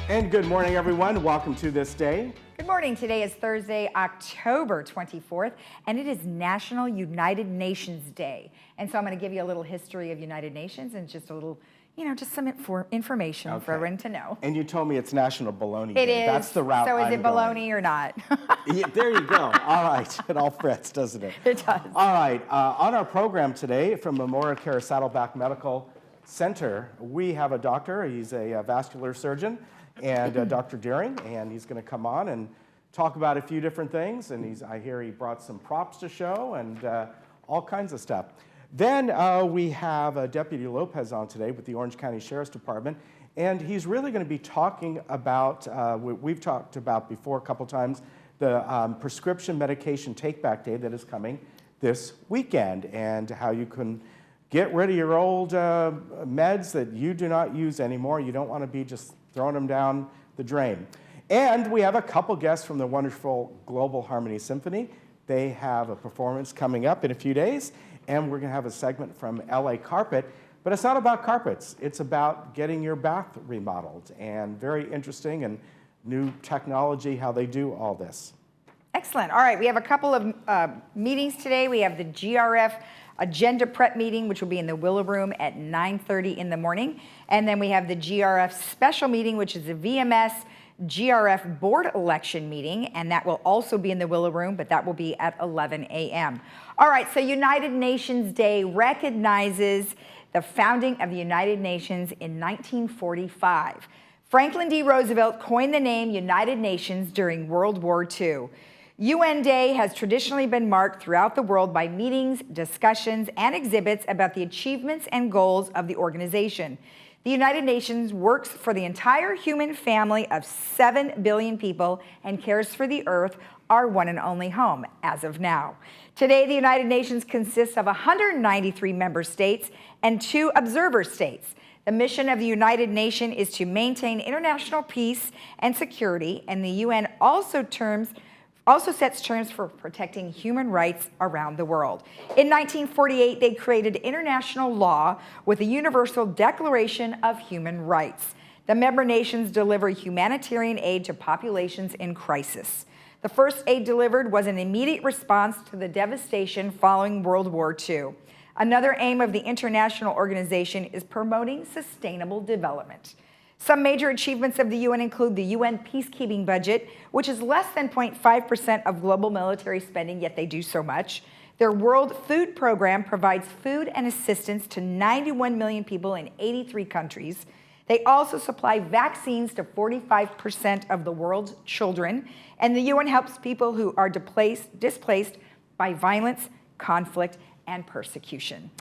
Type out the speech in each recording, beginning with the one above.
And good morning, everyone. Welcome to This Day. Good morning. Today is Thursday, October 24th, and it is National United Nations Day. And so I'm going to give you a little history of United Nations and just a little, just some information for everyone to know. And you told me it's National Bologna It Day. is. That's the route So is I'm it bologna going. or not? Yeah, there you go. All right. It all fits, doesn't it? It does. All right. On our program today from Memorial Care Saddleback Medical Center, we have a doctor. He's a vascular surgeon, and Dr. Deering, and he's going to come on and talk about a few different things. And I hear he brought some props to show and all kinds of stuff. Then we have Deputy Lopez on today with the Orange County Sheriff's Department, and he's really going to be talking about what we've talked about before a couple times, the prescription medication take-back day that is coming this weekend, and how you can get rid of your old meds that you do not use anymore. You don't want to be just throwing them down the drain. And we have a couple guests from the wonderful Global Harmony Symphony. They have a performance coming up in a few days, and we're going to have a segment from LA Carpet. But it's not about carpets. It's about getting your bath remodeled, and very interesting and new technology, how they do all this. Excellent. All right, we have a couple of meetings today. We have the GRF agenda prep meeting, which will be in the Willow Room at 9:30 in the morning. And then we have the GRF special meeting, which is the VMS GRF board election meeting, and that will also be in the Willow Room, but that will be at 11 a.m. All right, so United Nations Day recognizes the founding of the United Nations in 1945. Franklin D. Roosevelt coined the name United Nations during World War II. UN Day has traditionally been marked throughout the world by meetings, discussions, and exhibits about the achievements and goals of the organization. The United Nations works for the entire human family of 7 billion people and cares for the Earth, our one and only home, as of now. Today, the United Nations consists of 193 member states and 2 observer states. The mission of the United Nations is to maintain international peace and security, and the UN also sets terms for protecting human rights around the world. In 1948, they created international law with a Universal Declaration of Human Rights. The member nations deliver humanitarian aid to populations in crisis. The first aid delivered was an immediate response to the devastation following World War II. Another aim of the international organization is promoting sustainable development. Some major achievements of the UN include the UN peacekeeping budget, which is less than 0.5% of global military spending, yet they do so much. Their World Food Program provides food and assistance to 91 million people in 83 countries. They also supply vaccines to 45% of the world's children, and the UN helps people who are displaced by violence, conflict, and persecution.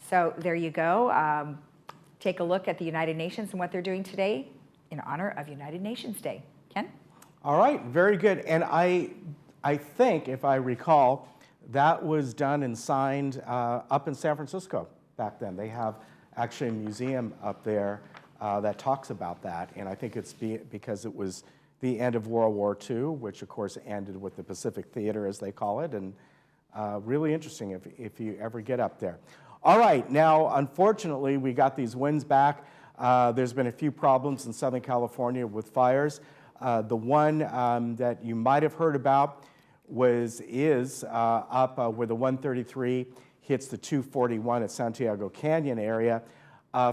So there you go. Take a look at the United Nations and what they're doing today in honor of United Nations Day. Ken? All right, very good. And I think, if I recall, that was done and signed up in San Francisco back then. They have actually a museum up there that talks about that. And I think it's because it was the end of World War II, which of course ended with the Pacific Theater, as they call it. And really interesting if you ever get up there. All right, now, unfortunately, we got these winds back. There's been a few problems in Southern California with fires. The one that you might have heard about is up where the 133 hits the 241 at Santiago Canyon area.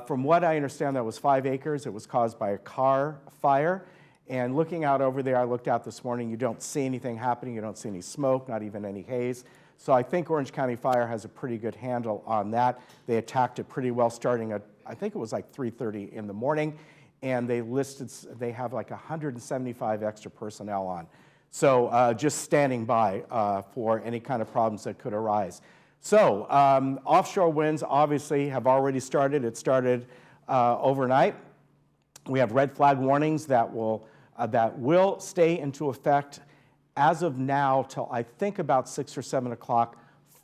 From what I understand, that was 5 acres. It was caused by a car fire. And looking out over there, I looked out this morning, you don't see anything happening. You don't see any smoke, not even any haze. So I think Orange County Fire has a pretty good handle on that. They attacked it pretty well starting at, I think it was like 3:30 in the morning, and they have like 175 extra personnel on. So just standing by for any kind of problems that could arise. So offshore winds obviously have already started. It started overnight. We have red flag warnings that will stay into effect as of now till I think about 6 or 7 o'clock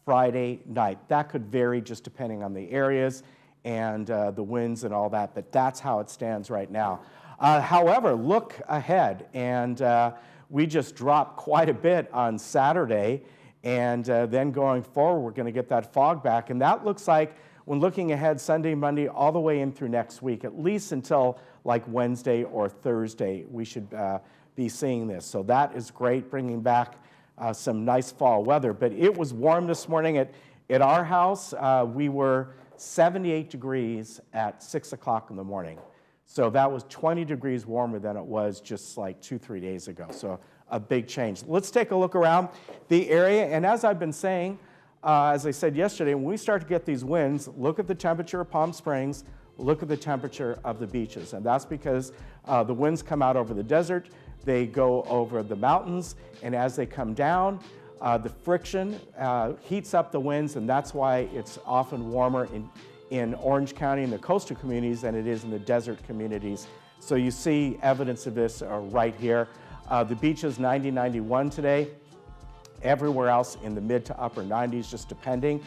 Friday night. That could vary just depending on the areas and the winds and all that, but that's how it stands right now. However, look ahead, and we just dropped quite a bit on Saturday, and then going forward, we're going to get that fog back, and that looks like, when looking ahead Sunday, Monday, all the way in through next week, at least until like Wednesday or Thursday, we should be seeing this. So that is great, bringing back some nice fall weather. But it was warm this morning at our house. We were 78 degrees at 6 o'clock in the morning. So that was 20 degrees warmer than it was just like 2-3 days ago. So a big change. Let's take a look around the area. And as I've been saying, as I said yesterday, when we start to get these winds, look at the temperature of Palm Springs, look at the temperature of the beaches. And that's because the winds come out over the desert, they go over the mountains, and as they come down, the friction heats up the winds, and that's why it's often warmer in Orange County and the coastal communities than it is in the desert communities. So you see evidence of this right here. The beach is 90, 91 today. Everywhere else in the mid to upper 90s, just depending.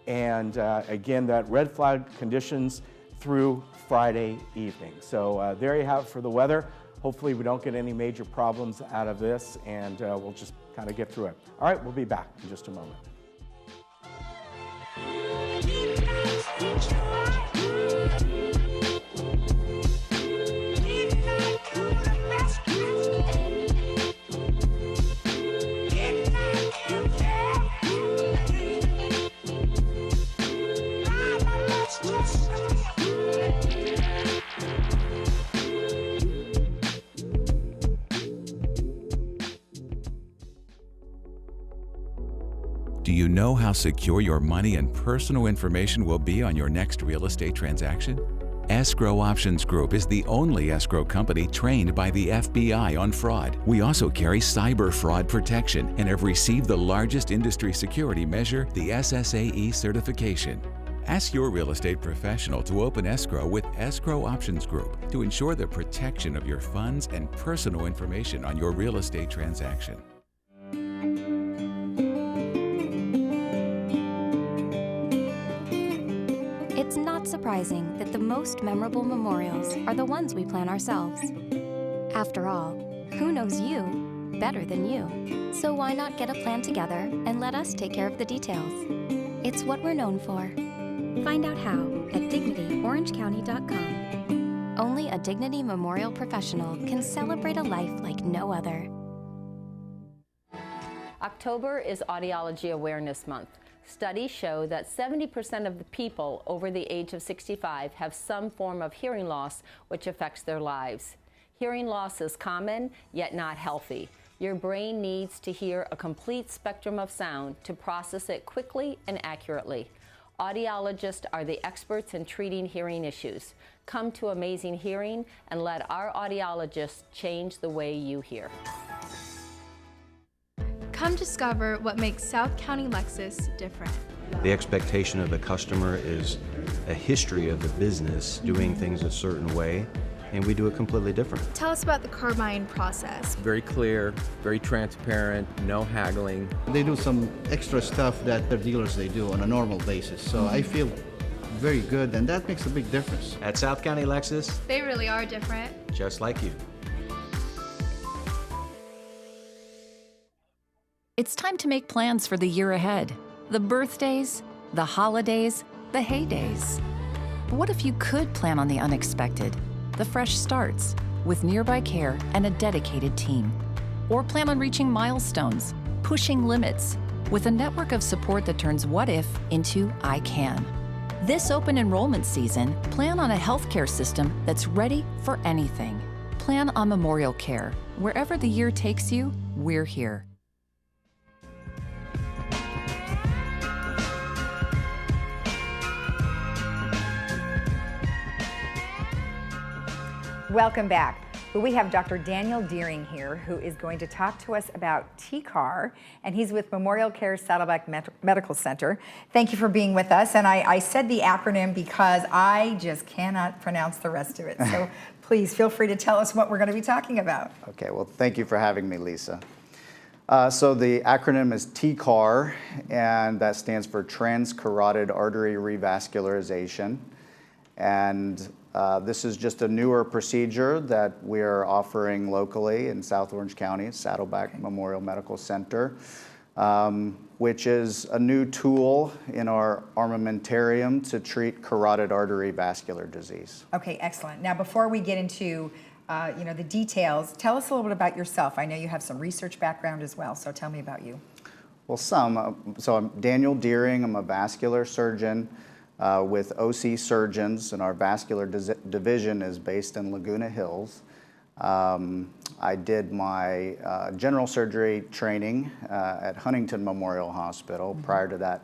And again, that red flag conditions through Friday evening. So there you have it for the weather. Hopefully we don't get any major problems out of this, and we'll just kind of get through it. All right, we'll be back in just a moment. Do you know how secure your money and personal information will be on your next real estate transaction? Escrow Options Group is the only escrow company trained by the FBI on fraud. We also carry cyber fraud protection and have received the largest industry security measure, the SSAE certification. Ask your real estate professional to open escrow with Escrow Options Group to ensure the protection of your funds and personal information on your real estate transaction. It's not surprising that the most memorable memorials are the ones we plan ourselves. After all, who knows you better than you? So why not get a plan together and let us take care of the details? It's what we're known for. Find out how at DignityOrangeCounty.com. Only a Dignity Memorial professional can celebrate a life like no other. October is Audiology Awareness Month. Studies show that 70% of the people over the age of 65 have some form of hearing loss which affects their lives. Hearing loss is common, yet not healthy. Your brain needs to hear a complete spectrum of sound to process it quickly and accurately. Audiologists are the experts in treating hearing issues. Come to Amazing Hearing and let our audiologists change the way you hear. Come discover what makes South County Lexus different. The expectation of the customer is a history of the business doing things a certain way, and we do it completely different. Tell us about the car buying process. Very clear, very transparent, no haggling. They do some extra stuff that their dealers they do on a normal basis, so I feel very good, and that makes a big difference. At South County Lexus, They really are different. just like you. It's time to make plans for the year ahead. The birthdays, the holidays, the heydays. But what if you could plan on the unexpected, the fresh starts, with nearby care and a dedicated team? Or plan on reaching milestones, pushing limits, with a network of support that turns what if into I can. This open enrollment season, plan on a healthcare system that's ready for anything. Plan on Memorial Care. Wherever the year takes you, we're here. Welcome back. Well, we have Dr. Daniel Deering here, who is going to talk to us about TCAR, and he's with Memorial Care Saddleback Medical Center. Thank you for being with us. And I said the acronym because I just cannot pronounce the rest of it. So please feel free to tell us what we're going to be talking about. Okay, well, thank you for having me, Lisa. So the acronym is TCAR, and that stands for Transcarotid Artery Revascularization. And this is just a newer procedure that we're offering locally in South Orange County, Saddleback Memorial Medical Center. which is a new tool in our armamentarium to treat carotid artery vascular disease. Okay, excellent. Now, before we get into the details, tell us a little bit about yourself. I know you have some research background as well, so tell me about you. Well, so I'm Daniel Deering. I'm a vascular surgeon with OC Surgeons, and our vascular division is based in Laguna Hills. I did my general surgery training at Huntington Memorial Hospital. Prior to that,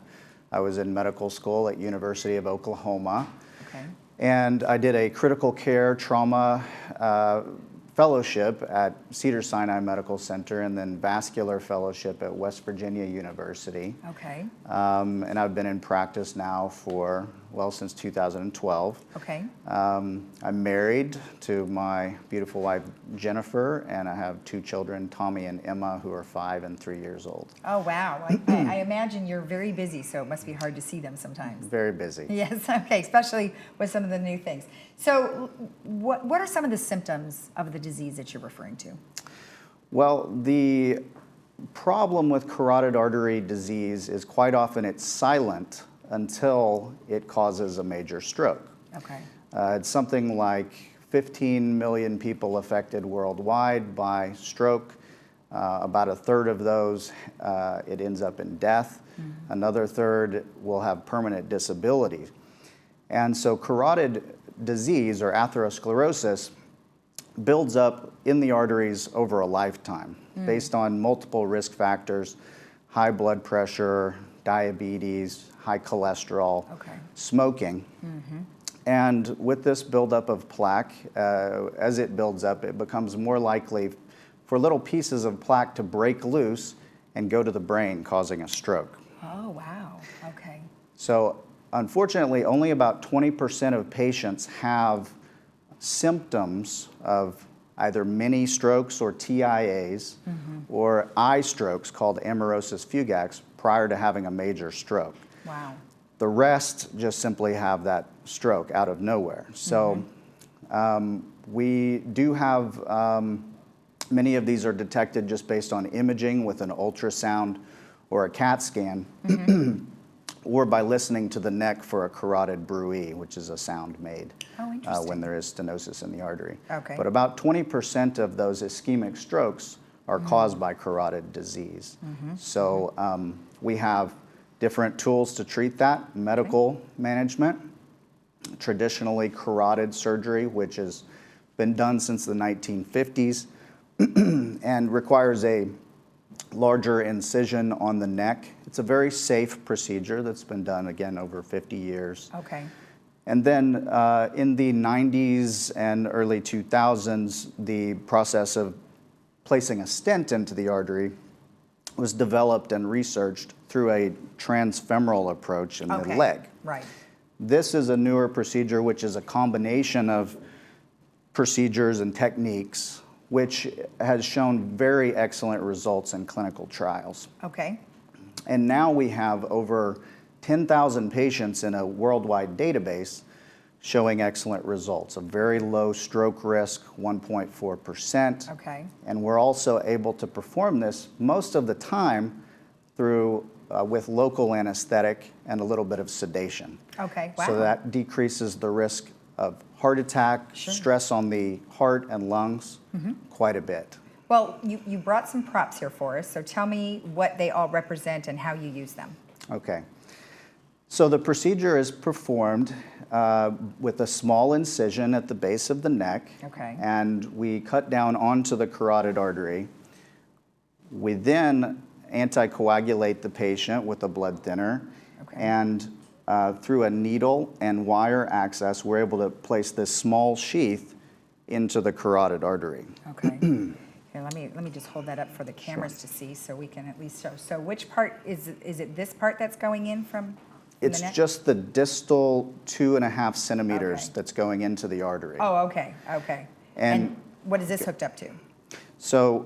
I was in medical school at University of Oklahoma. Okay. And I did a critical care trauma fellowship at Cedars-Sinai Medical Center, and then vascular fellowship at West Virginia University. Okay. And I've been in practice now for, well, since 2012. Okay. I'm married to my beautiful wife, Jennifer, and I have 2 children, Tommy and Emma, who are 5 and 3 years old. Oh, wow. I imagine you're very busy, so it must be hard to see them sometimes. Very busy. Yes, okay, especially with some of the new things. So what are some of the symptoms of the disease that you're referring to? Well, the problem with carotid artery disease is quite often it's silent until it causes a major stroke. Okay. It's something like 15 million people affected worldwide by stroke. About a third of those, it ends up in death. Another third will have permanent disability. And so carotid disease, or atherosclerosis, builds up in the arteries over a lifetime based on multiple risk factors: high blood pressure, diabetes, high cholesterol, smoking. And with this buildup of plaque, as it builds up, it becomes more likely for little pieces of plaque to break loose and go to the brain, causing a stroke. Oh, wow. Okay. So unfortunately, only about 20% of patients have symptoms of either mini strokes or TIAs or eye strokes called amaurosis fugax prior to having a major stroke. Wow. The rest just simply have that stroke out of nowhere. So we do have, many of these are detected just based on imaging with an ultrasound or a CAT scan, or by listening to the neck for a carotid bruit, which is a sound made when there is stenosis in the artery. Okay. But about 20% of those ischemic strokes are caused by carotid disease. So we have different tools to treat that: medical management, traditionally carotid surgery, which has been done since the 1950s and requires a larger incision on the neck. It's a very safe procedure that's been done, again, over 50 years. Okay. And then in the 90s and early 2000s, the process of placing a stent into the artery was developed and researched through a transfemoral approach in the leg. Right. This is a newer procedure, which is a combination of procedures and techniques, which has shown very excellent results in clinical trials. Okay. And now we have over 10,000 patients in a worldwide database showing excellent results. A very low stroke risk, 1.4%. Okay. And we're also able to perform this most of the time through with local anesthetic and a little bit of sedation. Okay. Wow. So that decreases the risk of heart attack, stress on the heart and lungs quite a bit. Well, you brought some props here for us, so tell me what they all represent and how you use them. Okay. So the procedure is performed with a small incision at the base of the neck. Okay. And we cut down onto the carotid artery. We then anticoagulate the patient with a blood thinner. Okay. And through a needle and wire access, we're able to place this small sheath into the carotid artery. Okay. Here, let me just hold that up for the cameras to see, so we can at least show. So which part is it? This part that's going in from the It's neck? just the distal 2.5 centimeters that's going into the artery. Oh, okay, okay. And what is this hooked up to? So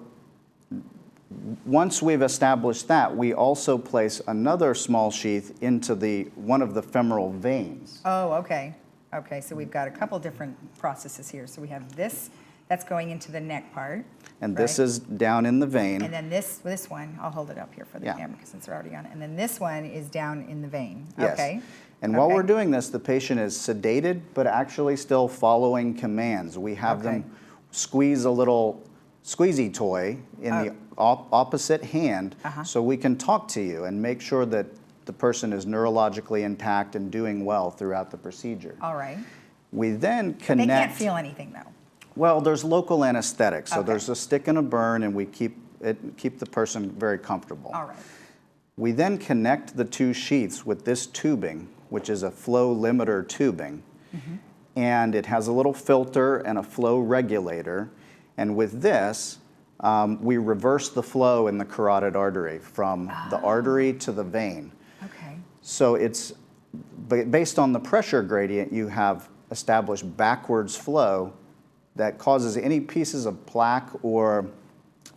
once we've established that, we also place another small sheath into one of the femoral veins. Oh, okay. Okay, so we've got a couple different processes here. So we have this that's going into the neck part. and this Right. is down in the vein. And then this one, I'll hold it up here for the Yeah. camera since they're already on it. And then this one is down in the vein. Yes. Okay. And while Okay. we're doing this, the patient is sedated, but actually still following commands. We have them squeeze a little squeezy toy in the opposite hand so we can talk to you and make sure that the person is neurologically intact and doing well throughout the procedure. All right. We then They connect. can't feel anything though. Well, there's local anesthetic, so Okay. there's a stick and a burn, and we keep the person very comfortable. All right. We then connect the two sheaths with this tubing, which is a flow limiter tubing, and it has a little filter and a flow regulator. And with this, we reverse the flow in the carotid artery from the artery to the vein. Okay. So it's based on the pressure gradient, you have established backwards flow that causes any pieces of plaque or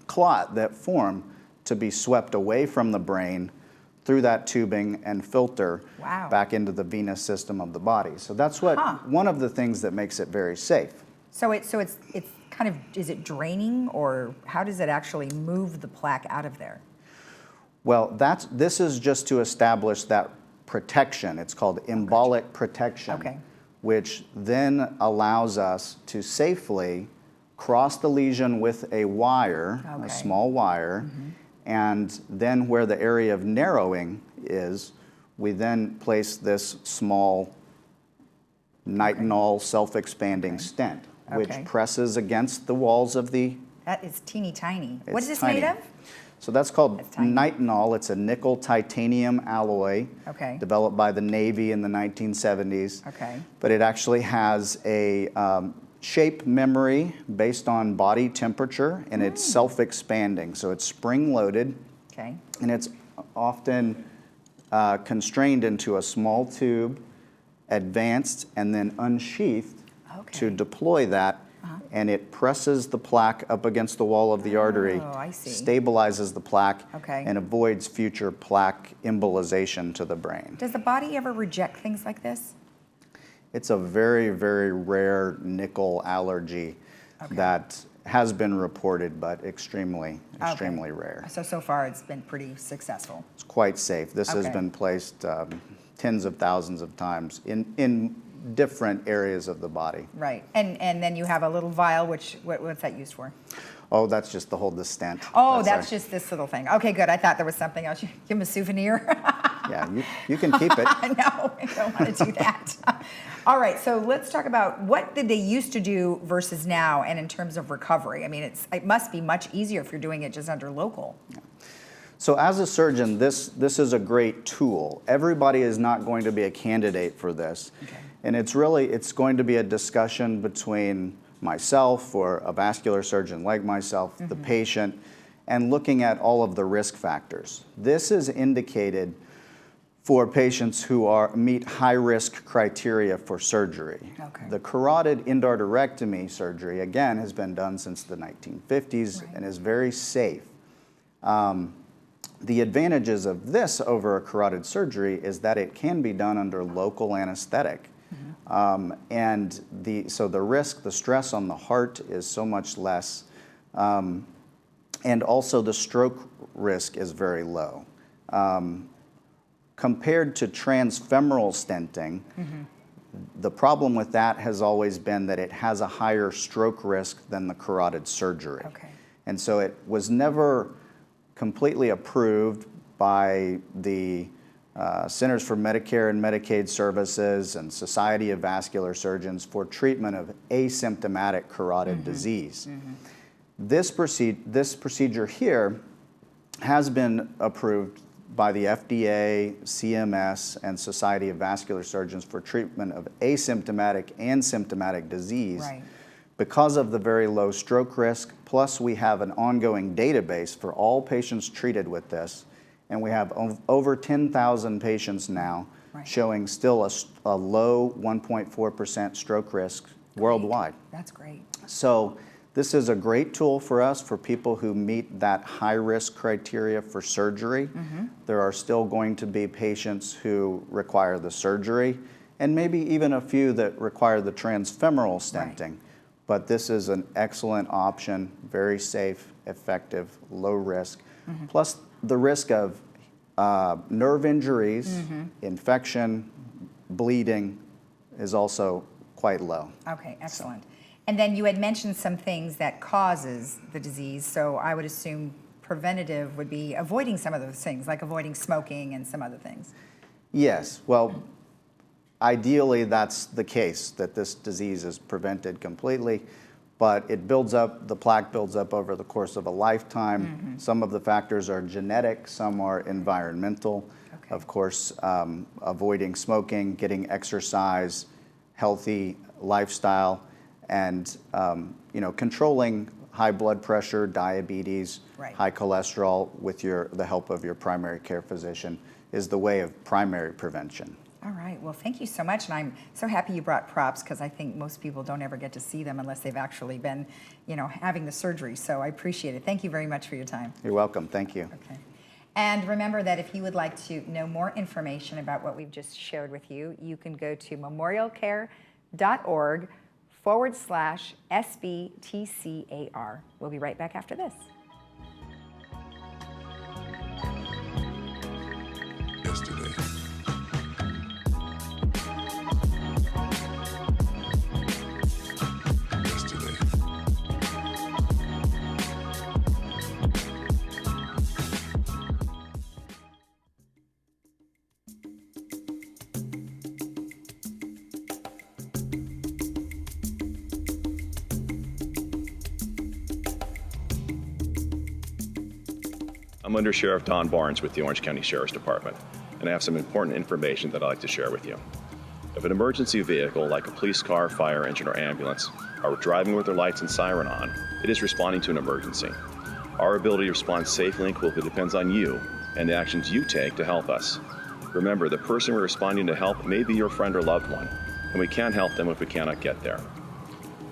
clot that form to be swept away from the brain through that tubing and filter back into the venous system of the body. So that's one of the things that makes it very safe. So it's kind of, is it draining, or how does it actually move the plaque out of there? Well, this is just to establish that protection. It's called embolic protection, which then allows us to safely cross the lesion with a wire, a small wire, and then where the area of narrowing is, we then place this small nitinol self-expanding stent, which presses against the walls of the... That is teeny tiny. What is this tiny. made of? So that's called nitinol. It's a nickel titanium alloy developed by the Navy in the 1970s. Okay. But it actually has a shape memory based on body temperature, and it's self-expanding. So it's spring-loaded, and it's often constrained into a small tube, advanced, and then unsheathed to deploy that. And it presses the plaque up against the wall of the artery, stabilizes the plaque, and avoids future plaque embolization to the brain. Does the body ever reject things like this? It's a very, very rare nickel allergy that has been reported, but extremely rare. So far it's been pretty successful. It's quite safe. This has been placed tens of thousands of times in different areas of the body. Right, and then you have a little vial, what's that used for? Oh, that's just to hold the stent. Oh, that's just this little thing. Okay, good. I thought there was something else. You give him a souvenir. Yeah, you can keep it. No, I don't want to do that. All right, so let's talk about what did they used to do versus now, and in terms of recovery. I mean, it must be much easier if you're doing it just under local. Yeah. So as a surgeon, this is a great tool. Everybody is not going to be a candidate for this. And it's going to be a discussion between myself or a vascular surgeon like myself, the patient, and looking at all of the risk factors. This is indicated for patients who meet high-risk criteria for surgery. The carotid endarterectomy surgery, again, has been done since the 1950s and is very safe. The advantages of this over a carotid surgery is that it can be done under local anesthetic. And so the risk, the stress on the heart is so much less. And also the stroke risk is very low. Compared to transfemoral stenting, the problem with that has always been that it has a higher stroke risk than the carotid surgery. And so it was never completely approved by the Centers for Medicare and Medicaid Services and Society of Vascular Surgeons for treatment of asymptomatic carotid disease. This procedure here has been approved by the FDA, CMS, and Society of Vascular Surgeons for treatment of asymptomatic and symptomatic disease because of the very low stroke risk. Plus, we have an ongoing database for all patients treated with this, and we have over 10,000 patients now showing still a low 1.4% stroke risk worldwide. That's great. So this is a great tool for us for people who meet that high-risk criteria for surgery. There are still going to be patients who require the surgery, and maybe even a few that require the transfemoral stenting. but this is an excellent option, very safe, effective, low risk. Plus the risk of nerve injuries, infection, bleeding is also quite low. Okay, excellent. And then you had mentioned some things that causes the disease, so I would assume preventative would be avoiding some of those things, like avoiding smoking and some other things. Yes, well, ideally that's the case, that this disease is prevented completely, but it builds up, the plaque builds up over the course of a lifetime. Some of the factors are genetic, some are environmental. Okay. Of course, avoiding smoking, getting exercise, healthy lifestyle, and controlling high blood pressure, diabetes, Right. high cholesterol with the help of your primary care physician is the way of primary prevention. All right, well, thank you so much, and I'm so happy you brought props because I think most people don't ever get to see them unless they've actually been, having the surgery, so I appreciate it. Thank you very much for your time. You're welcome, thank you. Okay. And remember that if you would like to know more information about what we've just shared with you, you can go to memorialcare.org/SBTCAR. We'll be right back after this. Yesterday. I'm Under Sheriff Don Barnes with the Orange County Sheriff's Department, and I have some important information that I'd like to share with you. If an emergency vehicle like a police car, fire engine, or ambulance are driving with their lights and siren on, it is responding to an emergency. Our ability to respond safely and quickly depends on you and the actions you take to help us. Remember, the person we're responding to help may be your friend or loved one, and we can't help them if we cannot get there.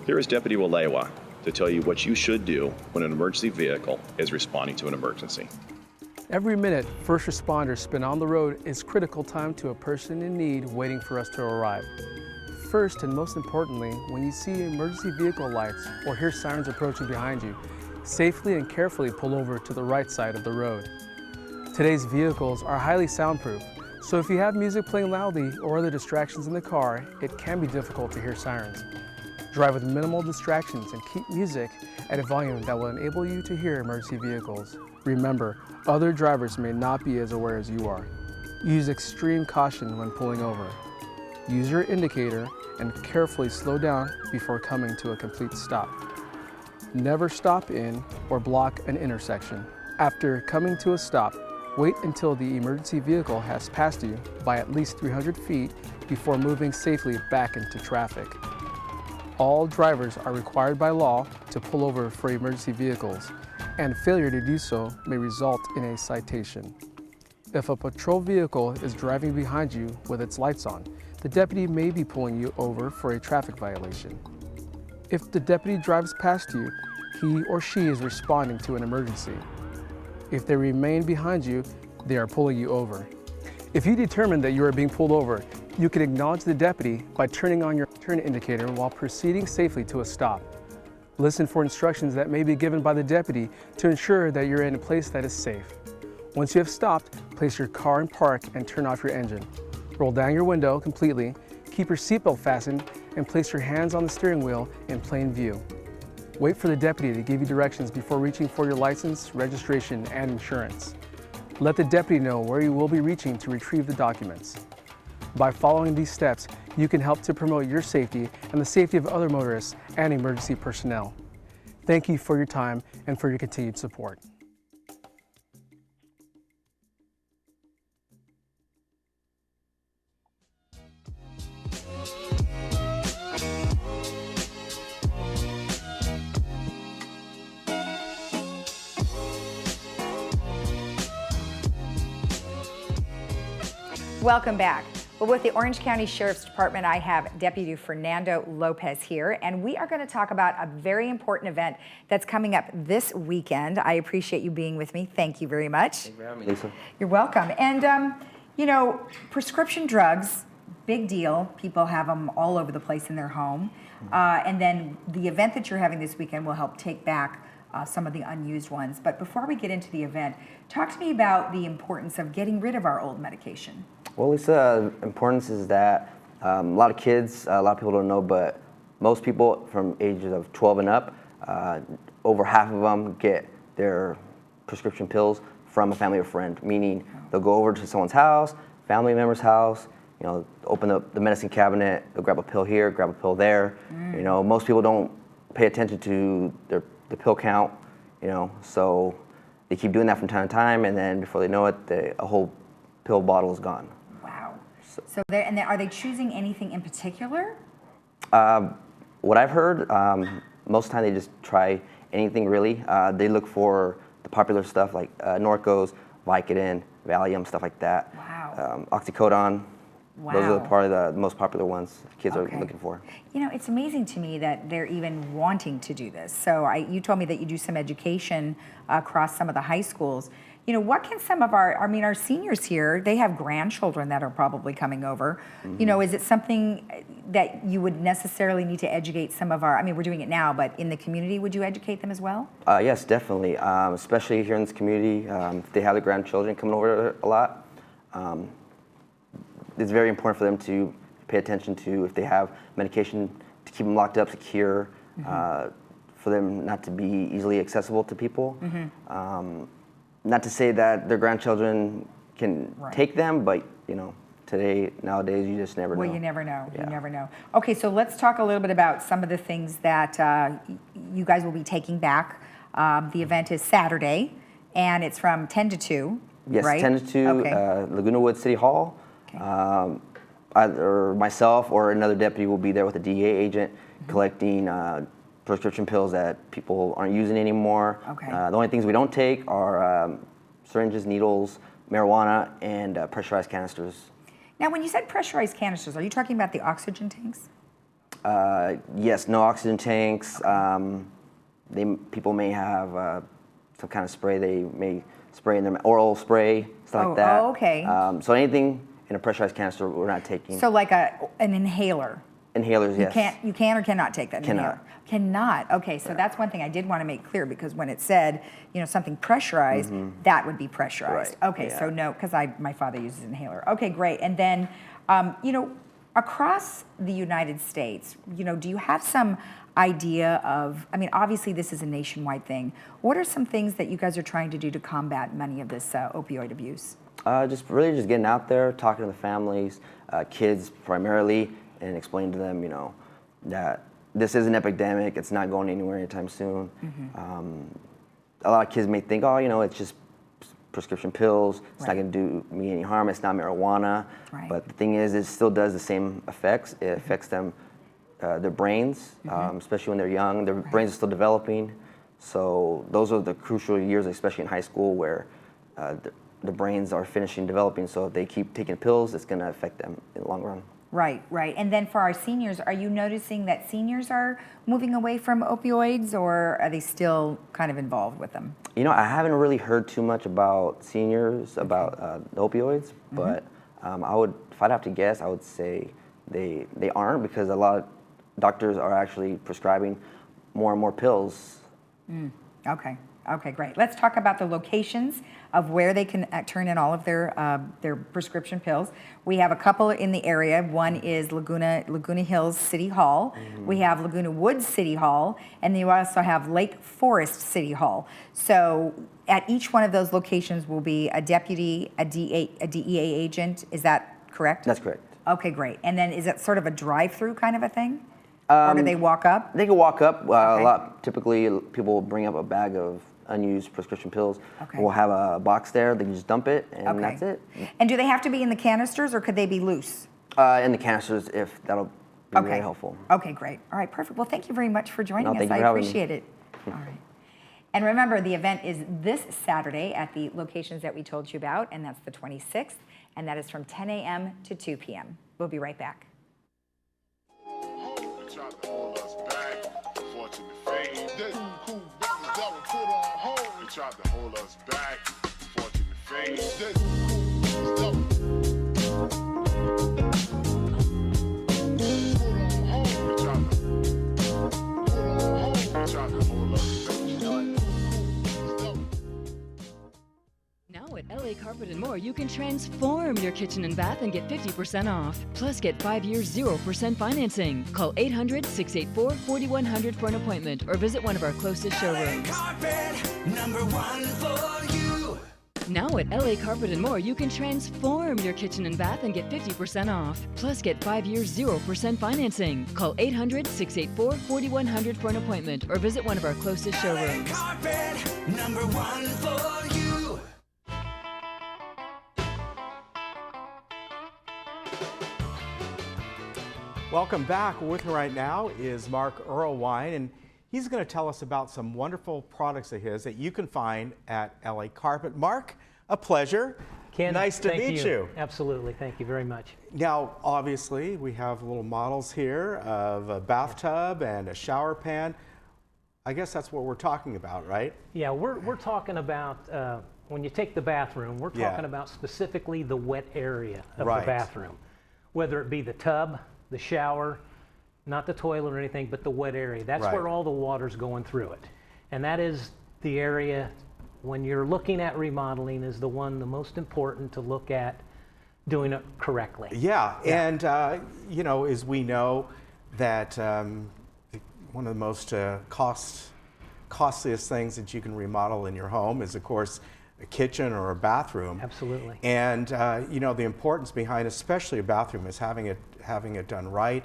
Here is Deputy Walewa to tell you what you should do when an emergency vehicle is responding to an emergency. Every minute first responders spend on the road is critical time to a person in need waiting for us to arrive. First and most importantly, when you see emergency vehicle lights or hear sirens approaching behind you, safely and carefully pull over to the right side of the road. Today's vehicles are highly soundproof, so if you have music playing loudly or other distractions in the car, it can be difficult to hear sirens. Drive with minimal distractions and keep music at a volume that will enable you to hear emergency vehicles. Remember, other drivers may not be as aware as you are. Use extreme caution when pulling over. Use your indicator and carefully slow down before coming to a complete stop. Never stop in or block an intersection. After coming to a stop, wait until the emergency vehicle has passed you by at least 300 feet before moving safely back into traffic. All drivers are required by law to pull over for emergency vehicles, and failure to do so may result in a citation. If a patrol vehicle is driving behind you with its lights on, the deputy may be pulling you over for a traffic violation. If the deputy drives past you, he or she is responding to an emergency. If they remain behind you, they are pulling you over. If you determine that you are being pulled over, you can acknowledge the deputy by turning on your turn indicator while proceeding safely to a stop. Listen for instructions that may be given by the deputy to ensure that you're in a place that is safe. Once you have stopped, place your car in park and turn off your engine. Roll down your window completely, keep your seatbelt fastened, and place your hands on the steering wheel in plain view. Wait for the deputy to give you directions before reaching for your license, registration, and insurance. Let the deputy know where you will be reaching to retrieve the documents. By following these steps, you can help to promote your safety and the safety of other motorists and emergency personnel. Thank you for your time and for your continued support. Welcome back. Well, with the Orange County Sheriff's Department, I have Deputy Fernando Lopez here, and we are going to talk about a very important event that's coming up this weekend. I appreciate you being with me. Thank you very much. Thank you for having me, Lisa. You're welcome. And, prescription drugs big deal. People have them all over the place in their home. And then the event that you're having this weekend will help take back some of the unused ones. But before we get into the event, talk to me about the importance of getting rid of our old medication. Well, Lisa, importance is that a lot of kids, a lot of people don't know, but most people from ages of 12 and up, over half of them get their prescription pills from a family or friend, meaning they'll go over to someone's house, family member's house, you know, open up the medicine cabinet, they'll grab a pill here, grab a pill there. You know, most people don't pay attention to the pill count, you know, so they keep doing that from time to time, and then before they know it, a whole pill bottle is gone. Wow. So are they choosing anything in particular? What I've heard, most of the time they just try anything really. They look for the popular stuff like Norcos, Vicodin, Valium, stuff like that. Wow. Oxycodone. Wow. Those are probably the most popular ones kids are looking for. You know, it's amazing to me that they're even wanting to do this. So you told me that you do some education across some of the high schools. You know, what can some of our seniors here, they have grandchildren that are probably coming over. You know, is it something that you would necessarily need to educate some of we're doing it now, but in the community, would you educate them as well? Yes, definitely. Especially here in this community, if they have their grandchildren coming over a lot. It's very important for them to pay attention to if they have medication to keep them locked up, secure, for them not to be easily accessible to people. Not to say that their grandchildren can take them, but you know, nowadays, you just never know. Well, you never know. Yeah. You never know. Okay, so let's talk a little bit about some of the things that you guys will be taking back. The event is Saturday, and it's from 10 to 2, yes, right? 10 to 2, okay. Laguna Woods City Hall. Okay. Either myself or another deputy will be there with a DEA agent collecting prescription pills that people aren't using anymore. Okay. The only things we don't take are syringes, needles, marijuana, and pressurized canisters. Now, when you said pressurized canisters, are you talking about the oxygen tanks? Yes, no oxygen tanks. People may have some kind of spray. They may spray in their oral spray, stuff like that. Oh, okay. So anything in a pressurized canister, we're not taking. So like an inhaler. Inhalers, yes. You can or cannot take that Cannot. inhaler? Cannot. Okay, so that's one thing I did want to make clear, because when it said, you know, something pressurized, that would be pressurized. Right. Okay, Yeah. so no, because my father uses inhaler. Okay, great. And then, you know, across the United States, you know, do you have some idea of, obviously this is a nationwide thing. What are some things that you guys are trying to do to combat many of this opioid abuse? Just getting out there, talking to the families, kids primarily, and explaining to them, you know, that this is an epidemic. It's not going anywhere anytime soon. A lot of kids may think, oh, you know, it's just prescription pills. It's not going to do me any harm. It's not marijuana. Right. But the thing is, it still does the same effects. It affects them, their brains, especially when they're young. Their brains are still developing. So those are the crucial years, especially in high school, where the brains are finishing developing. So if they keep taking pills, it's going to affect them in the long run. Right, right. And then for our seniors, are you noticing that seniors are moving away from opioids, or are they still kind of involved with them? You know, I haven't really heard too much about seniors, about the opioids, but if I'd have to guess, I would say they aren't, because a lot of doctors are actually prescribing more and more pills. Okay. Okay, great. Let's talk about the locations of where they can turn in all of their prescription pills. We have a couple in the area. One is Laguna Hills City Hall. We have Laguna Woods City Hall, and then you also have Lake Forest City Hall. So at each one of those locations will be a deputy, a DEA agent. Is that correct? That's correct. Okay, great. And then is it sort of a drive-through kind of a thing? Or do they walk up? They can walk up. Typically, people will bring up a bag of unused prescription pills. Okay. We'll have a box there. They can just dump it, and that's it. And do they have to be in the canisters, or could they be loose? In the canisters, if that'll be really helpful. Okay, great. All right, perfect. Well, thank you very much for joining us. Thank you I for having me. appreciate it. All right. And remember, the event is this Saturday at the locations that we told you about, and that's the 26th, and that is from 10 a.m. to 2 p.m. We'll be right back. Tried to hold us back, fortune and fame. more, you can transform your kitchen and bath and get 50% off. Plus, get 5 years 0% financing. Call 800-684-4100 for an appointment or visit one of our closest showrooms. #1 for you. Now at LA Carpet and More, you can transform your kitchen and bath and get 50% off. Plus, get 5 years 0% financing. Call 800-684-4100 for an appointment or visit one of our closest showrooms. LA Carpet, #1 for you. Welcome back. With me right now is Mark Earlwine, and he's going to tell us about some wonderful products of his that you can find at LA Carpet. Mark, a pleasure. Ken, nice to meet you. Absolutely. Thank you very much. Now, obviously, we have little models here of a bathtub and a shower pan. I guess that's what we're talking about, right? Yeah, we're talking about, when you take the bathroom, we're talking about specifically the wet area of the bathroom. Whether it be the tub, the shower, not the toilet or anything, but the wet area. That's where all the water's going through it. And that is the area, when you're looking at remodeling, is the most important to look at doing it correctly. Yeah. And you know, as we know that one of the most costliest things that you can remodel in your home is, of course, a kitchen or a bathroom. Absolutely. And you know, the importance behind especially a bathroom is having it done right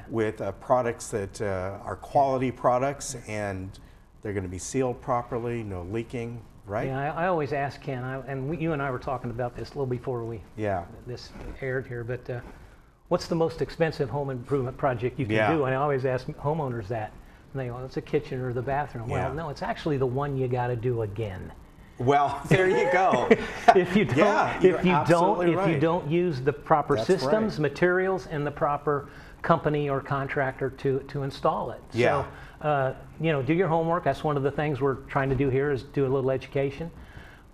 with products that are quality products, and they're going to be sealed properly, no leaking, right? Yeah, I always ask Ken, you and I were talking about this a little before this aired here, but what's the most expensive home improvement project you can do? And I always ask homeowners that. And they go, it's a kitchen or the bathroom. Well, no, it's actually the one you got to do again. Well, there you go. If you don't use the proper systems, materials, and the proper company or contractor to install it. Yeah. So, you know, do your homework. That's one of the things we're trying to do here, is do a little education.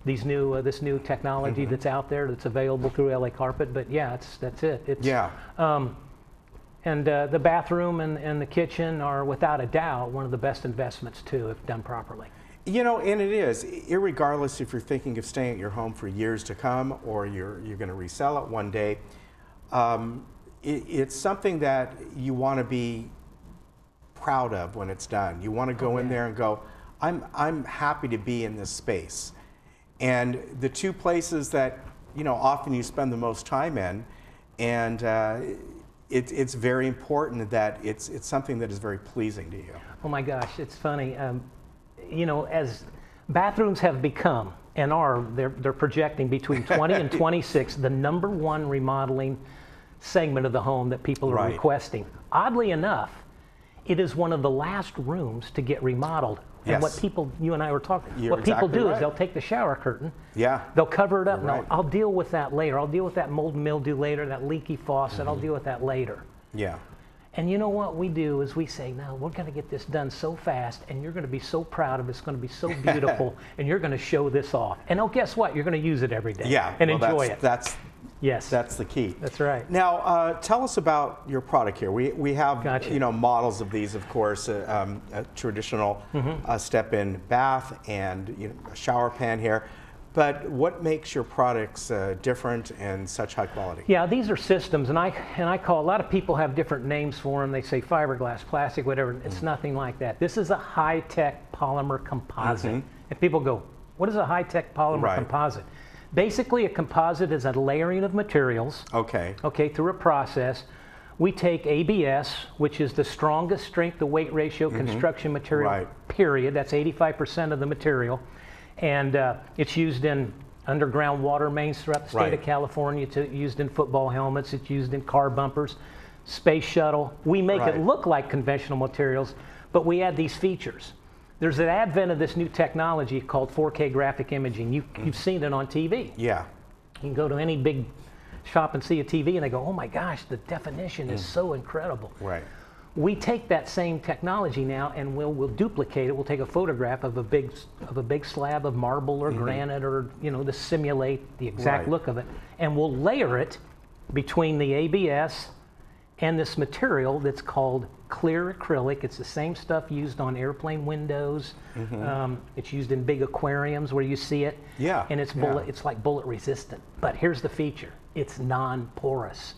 This new technology that's out there that's available through LA Carpet. But yeah, that's it. And the bathroom and the kitchen are without a doubt one of the best investments too, if done properly. You know, and it is, irregardless if you're thinking of staying at your home for years to come or you're going to resell it one day, it's something that you want to be proud of when it's done. You want to go in there and go, I'm happy to be in this space. And the two places that, you know, often you spend the most time in, and it's very important that it's something that is very pleasing to you. Oh my gosh, it's funny. You know, as bathrooms have become and they're projecting between 20 and 26, the #1 remodeling segment of the home that people are requesting. Oddly enough, it is one of the last rooms to get remodeled. And what people, you and I were talking, what people do is they'll take the shower curtain, they'll cover it up. No, I'll deal with that later. I'll deal with that mold and mildew later, that leaky faucet, I'll deal with that later. Yeah. And you know what we do is we say, no, we're going to get this done so fast, and you're going to be so proud of it. It's going to be so beautiful, and you're going to show this off. And oh, guess what? You're going to use it every day and enjoy it. That's the key. That's right. Now, tell us about your product here. We have you know, models of these, of course, a traditional step-in bath and, you know, a shower pan here. But what makes your products different and such high quality? Yeah, these are systems, and I call, a lot of people have different names for them. They say fiberglass, plastic, whatever. It's nothing like that. This is a high-tech polymer composite. And people go, what is a high-tech polymer composite? Basically, a composite is a layering of materials. Okay, through a process. We take ABS, which is the strongest strength to weight ratio construction material, period. That's 85% of the material. And it's used in underground water mains throughout the state of California. It's used in football helmets. It's used in car bumpers, space shuttle. We make it look like conventional materials, but we add these features. There's an advent of this new technology called 4K graphic imaging. You've seen it on TV. Yeah. You can go to any big shop and see a TV, and they go, oh my gosh, the definition is so incredible. Right. We take that same technology now and we'll duplicate it. We'll take a photograph of a big slab of marble or granite, or, you know, to simulate the exact look of it, and we'll layer it between the ABS and this material that's called clear acrylic. It's the same stuff used on airplane windows. It's used in big aquariums where you see it. Yeah. And it's it's like bullet resistant. But here's the feature. It's non-porous.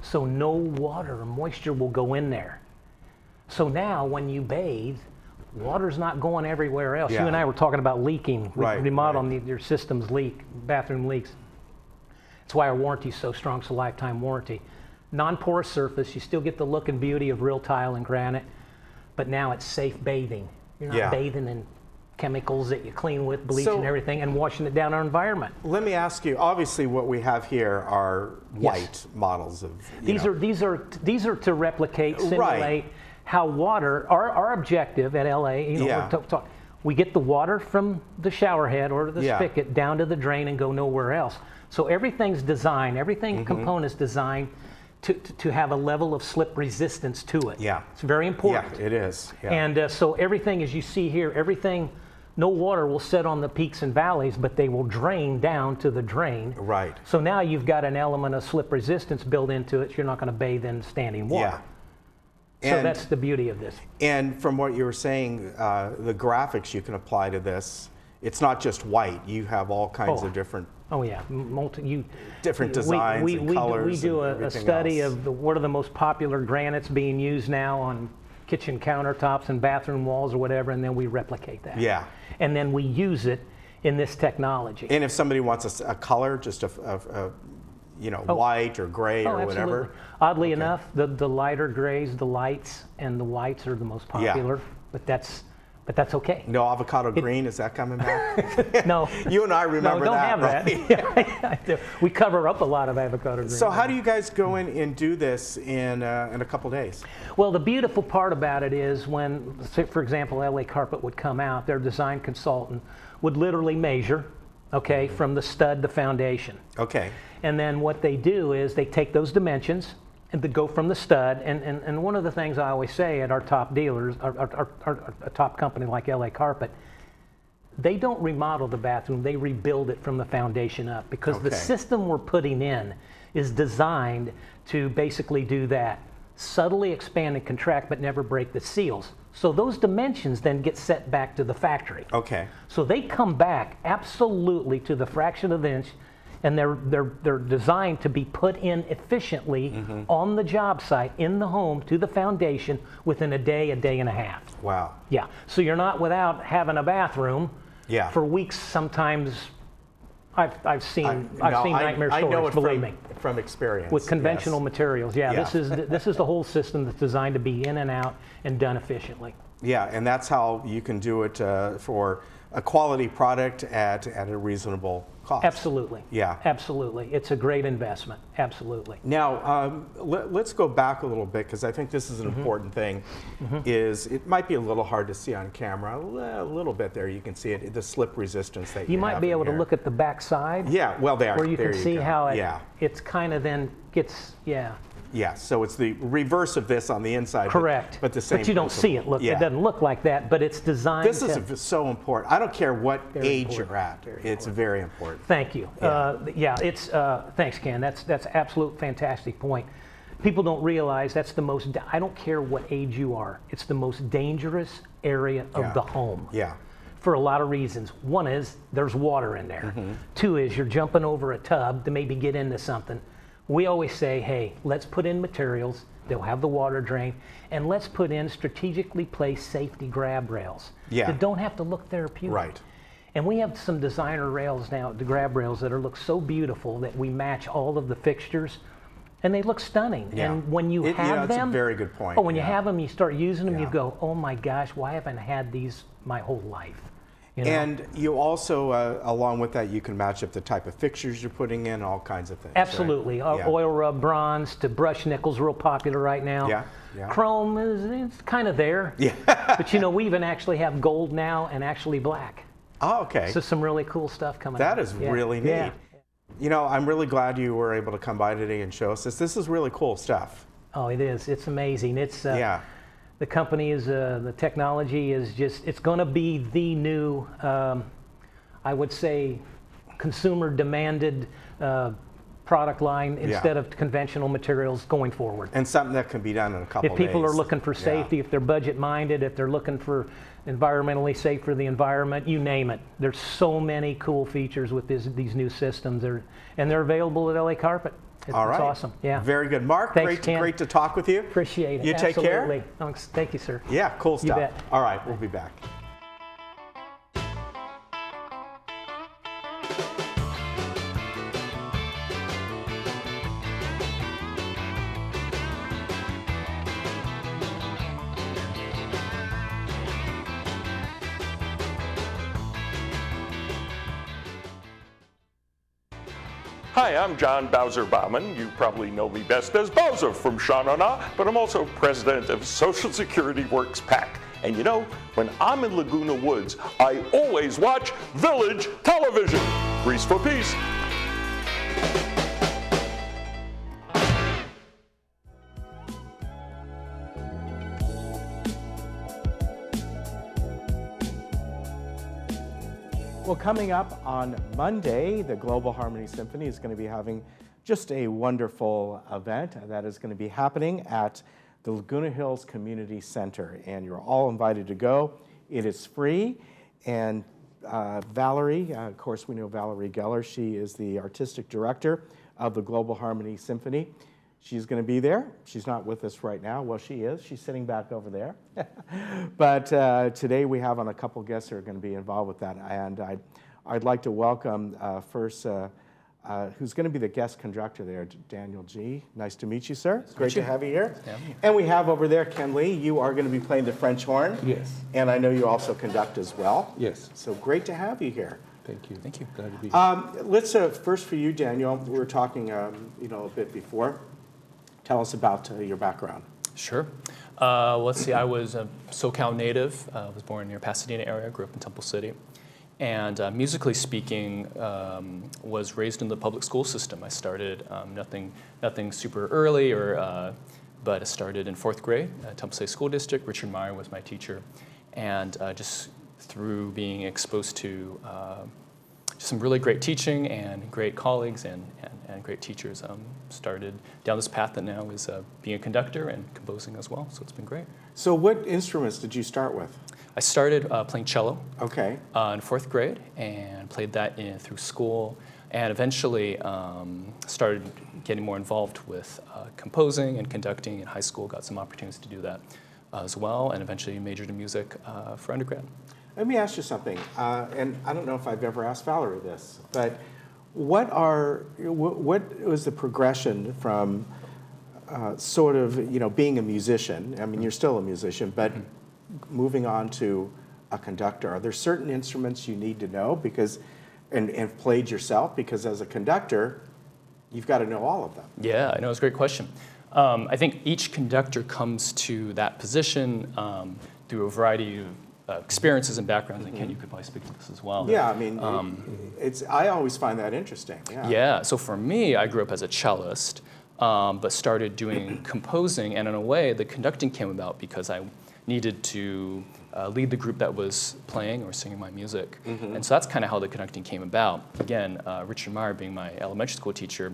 So no water or moisture will go in there. So now when you bathe, water's not going everywhere else. Yeah. You and I were talking about leaking. Right, Remodeling your systems leak, bathroom leaks. That's why our warranty is so strong. It's a lifetime warranty. Non-porous surface, you still get the look and beauty of real tile and granite, but now it's safe bathing. You're not bathing in chemicals that you clean with, bleach and everything, and washing it down our environment. Let me ask you, obviously what we have here are white models of, these are to replicate, simulate how water, our objective at LA, we get the water from the shower head or the spigot down to the drain and go nowhere else. So everything's designed, component's designed to have a level of slip resistance to it. Yeah. It's very important. Yeah, it is. Yeah. And so everything, as you see here, no water will sit on the peaks and valleys, but they will drain down to the drain. Right. So now you've got an element of slip resistance built into it. You're not going to bathe in standing water. Yeah. So that's the beauty of this. And from what you were saying, the graphics you can apply to this, it's not just white. You have all kinds of different different designs and colors. We do a study of what are the most popular granites being used now on kitchen countertops and bathroom walls or whatever, and then we replicate that. Yeah. And then we use it in this technology. And if somebody wants a color, just white or gray or whatever. Oddly enough, the lighter grays, the lights, and the whites are the most popular. But that's okay. No avocado green, is that coming back? No. You and I remember don't that. Have right? that. Yeah, we cover up a lot of avocado green. So how do you guys go in and do this in a couple days? Well, the beautiful part about it is when, say, for example, LA Carpet would come out, their design consultant would literally measure, from the stud to foundation. Okay. And then what they do is they take those dimensions and they go from the stud. And one of the things I always say at our top dealers, our top company like LA Carpet, they don't remodel the bathroom, they rebuild it from the foundation up, because the system we're putting in is designed to basically do that. Subtly expand and contract, but never break the seals. So those dimensions then get set back to the factory. Okay. So they come back absolutely to the fraction of an inch, and they're designed to be put in efficiently on the job site, in the home, to the foundation within a day and a half. Wow. Yeah. So you're not without having a bathroom for weeks. Sometimes I've seen nightmare stories. I know it believe me, from experience with conventional materials. Yeah. This is the whole system that's designed to be in and out and done efficiently. Yeah, and that's how you can do it for a quality product at a reasonable cost. Absolutely. Yeah. Absolutely. It's a great investment. Absolutely. Now, let's go back a little bit, because I think this is an important thing. Is it might be a little hard to see on camera, a little bit there. You can see it, the slip resistance that you might be able to look at the back side. Yeah, well, where you can see how it's kind of then gets Yeah, so it's the reverse of this on the inside. Correct. But the same. But you don't see it. Look, it doesn't look like that, but it's designed. This is so important. I don't care what age you're at. It's very important. Thank you. It's thanks, Ken. That's absolute fantastic point. People don't realize that's the most. I don't care what age you are. It's the most dangerous area of the home. Yeah. For a lot of reasons. One is there's water in there. Two is you're jumping over a tub to maybe get into something. We always say, hey, let's put in materials, they'll have the water drain, and let's put in strategically placed safety grab rails that don't have to look therapeutic. Right. And we have some designer rails now, the grab rails, that look so beautiful that we match all of the fixtures, and they look stunning. Yeah. And when you have them, that's a very good point. Oh, when you have them, you start using them, you go, oh my gosh, why haven't I had these my whole life? You know? And you also, along with that, you can match up the type of fixtures you're putting in, all kinds of things. Absolutely. Right? Oil rub bronze to brush nickel's real popular right now. Yeah. Chrome it's kind of there. Yeah. But we even actually have gold now and actually black. Oh, okay. So some really cool stuff coming That out. is really neat. Yeah. I'm really glad you were able to come by today and show us this. This is really cool stuff. Oh, it is. It's amazing. It's the company is the technology is just, it's going to be the new, I would say, consumer demanded product line instead of conventional materials going forward. And something that can be done in a couple If people days. are looking for safety, if they're budget minded, if they're looking for environmentally safe for the environment, you name it. There's so many cool features with these new systems, and they're available at LA Carpet. It's awesome. Yeah. Very good. Mark, Thanks, great to talk with you. Appreciate it. You take care. Absolutely. Thank you, sir. Yeah, cool stuff. You bet. All right, we'll be back. Hi, I'm John Bowser Bauman. You probably know me best as Bowser from Sha Na Na, but I'm also president of Social Security Works PAC. And you know, when I'm in Laguna Woods, I always watch Village Television. Grease for peace. Well, coming up on Monday, the Global Harmony Symphony is going to be having just a wonderful event that is going to be happening at the Laguna Hills Community Center, and you're all invited to go. It is free, and Valerie, of course we know Valerie Geller, she is the artistic director of the Global Harmony Symphony. She's going to be there. She's not with us right now. Well, she is. She's sitting back over there. But today we have on a couple guests who are going to be involved with that. And I'd like to welcome first who's going to be the guest conductor there, Daniel G. Nice to meet you, sir. It's great to have you here. And we have over there Ken Lee. You are going to be playing the French horn. Yes. And I know you also conduct as well. Yes. So great to have you here. Thank you. Thank you. Glad to be here. Let's first for you, Daniel. We were talking, a bit before. Tell us about your background. Sure. Let's see, I was a SoCal native. I was born near Pasadena area, grew up in Temple City. And musically speaking, was raised in the public school system. I started nothing super early, but I started in 4th grade at Temple City School District. Richard Meyer was my teacher. And just through being exposed to some really great teaching and great colleagues and great teachers, started down this path that now is being a conductor and composing as well, so it's been great. So what instruments did you start with? I started playing cello in 4th grade and played that through school, and eventually started getting more involved with composing and conducting in high school, got some opportunities to do that as well, and eventually majored in music for undergrad. Let me ask you something, and I don't know if I've ever asked Valerie this, but what was the progression from sort of, being a musician? I mean, you're still a musician, but moving on to a conductor. Are there certain instruments you need to know because, and played yourself? Because as a conductor, you've got to know all of them. Yeah, I know, it's a great question. I think each conductor comes to that position through a variety of experiences and backgrounds, and Ken, you could probably speak to this as well. Yeah, I mean, I always find that interesting. Yeah, so for me, I grew up as a cellist, but started doing composing, and in a way, the conducting came about because I needed to lead the group that was playing or singing my music. And so that's kind of how the conducting came about. Again, Richard Meyer, being my elementary school teacher,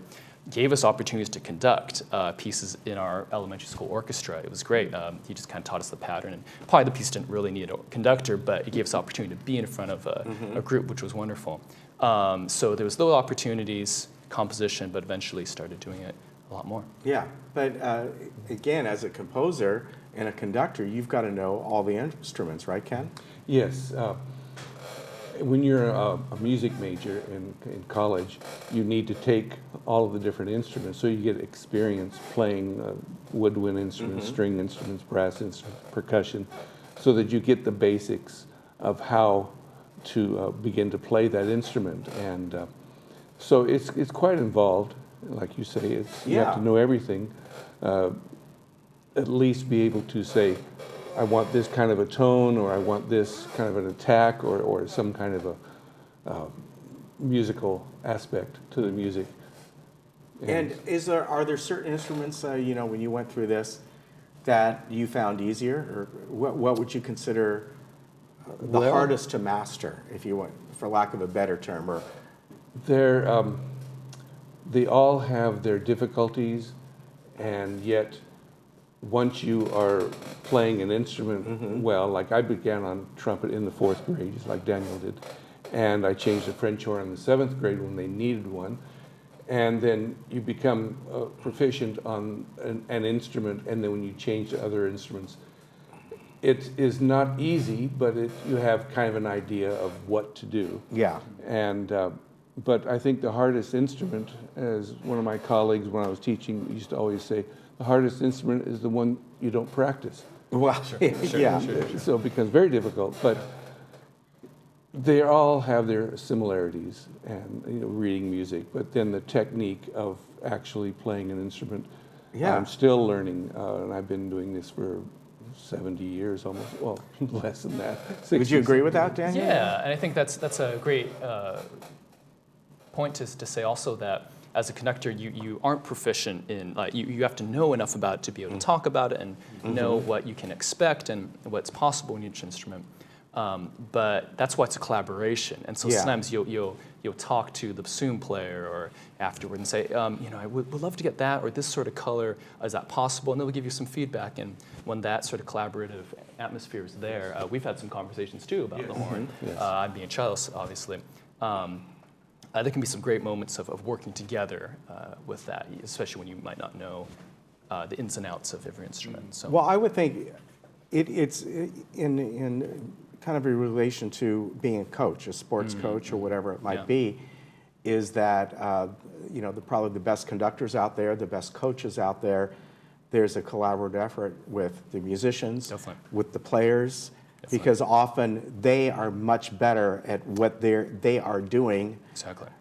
gave us opportunities to conduct pieces in our elementary school orchestra. It was great. He just kind of taught us the pattern, and probably the piece didn't really need a conductor, but it gave us the opportunity to be in front of a group, which was wonderful. So there was those opportunities, composition, but eventually started doing it a lot more. Yeah, but again, as a composer and a conductor, you've got to know all the instruments, right, Ken? Yes. When you're a music major in college, you need to take all of the different instruments, so you get experience playing woodwind instruments, string instruments, brass instruments, percussion, so that you get the basics of how to begin to play that instrument. And so it's quite involved, like you say. You have to know everything, at least be able to say, I want this kind of a tone, or I want this kind of an attack, or some kind of a musical aspect to the music. And are there certain instruments, when you went through this, that you found easier, or what would you consider the hardest to master, if you want, for lack of a better term? Or they all have their difficulties, and yet once you are playing an instrument well, like I began on trumpet in the 4th grade, just like Daniel did, and I changed to French horn in the 7th grade when they needed one, and then you become proficient on an instrument, and then when you change to other instruments, it is not easy, but you have kind of an idea of what to do. Yeah. And but I think the hardest instrument, as one of my colleagues when I was teaching used to always say, the hardest instrument is the one you don't practice. Well, yeah. So it becomes very difficult, but they all have their similarities, and reading music, but then the technique of actually playing an instrument, I'm still learning, and I've been doing this for 70 years almost, well, less than that. Would you agree with that, Daniel? Yeah, and I think that's a great point to say also that as a conductor, you aren't proficient in, like, you have to know enough about it to be able to talk about it and know what you can expect and what's possible in each instrument. But that's why it's a collaboration. And so sometimes you'll talk to the bassoon player or afterward and say, I would love to get that or this sort of color. Is that possible? And they'll give you some feedback. And when that sort of collaborative atmosphere is there, we've had some conversations too about the horn. I'm being a cellist, obviously. There can be some great moments of working together with that, especially when you might not know the ins and outs of every instrument. So. Well, I would think it's in kind of in relation to being a coach, a sports coach or whatever it might be, is that probably the best conductors out there, the best coaches out there, there's a collaborative effort with the musicians, with the players, because often they are much better at what they are doing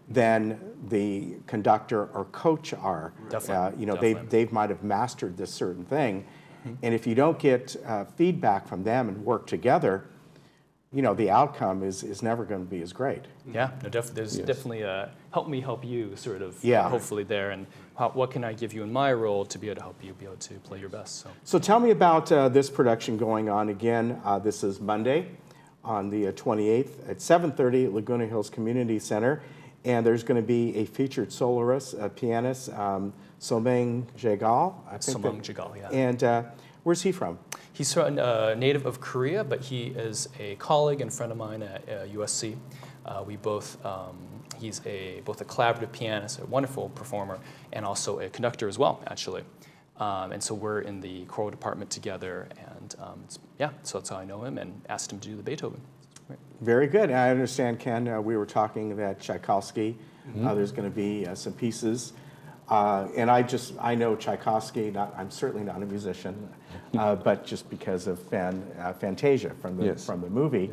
than the conductor or coach are. They might have mastered this certain thing, and if you don't get feedback from them and work together, the outcome is never going to be as great. Yeah, no, there's definitely a help me help you sort of hopefully there, and what can I give you in my role to be able to help you be able to play your best. So tell me about this production going on again. This is Monday on the 28th at 7:30 at Laguna Hills Community Center, and there's going to be a featured soloist, a pianist, Someng Jegal. Someng Jegal, yeah. And where's he from? He's a native of Korea, but he is a colleague and friend of mine at USC. He's both a collaborative pianist, a wonderful performer, and also a conductor as well, actually. And so we're in the choral department together, and so that's how I know him, and asked him to do the Beethoven. Very good. I understand, Ken, we were talking that Tchaikovsky, there's going to be some pieces. And I know Tchaikovsky. I'm certainly not a musician, but just because of Fantasia from the movie,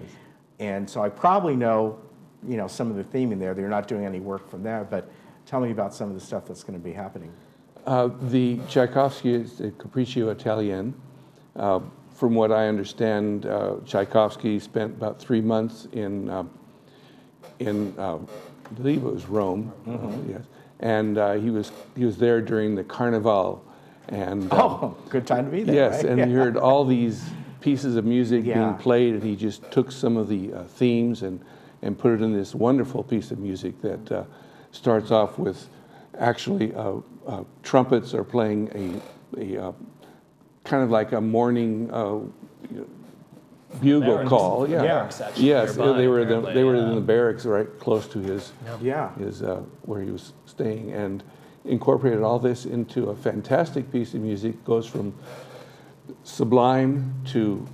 and so I probably know, some of the theming there. They're not doing any work from there, but tell me about some of the stuff that's going to be happening. The Tchaikovsky is the Capriccio Italien. From what I understand, Tchaikovsky spent about 3 months in I believe it was Rome. Yes. And he was there during the Carnival, and good time to be there. Yes, right? and he heard all these pieces of music being played, and he just took some of the themes and put it in this wonderful piece of music that starts off with actually trumpets are playing a kind of like a morning bugle call. Yes, they were in the barracks right close to his where he was staying, and incorporated all this into a fantastic piece of music. Goes from sublime to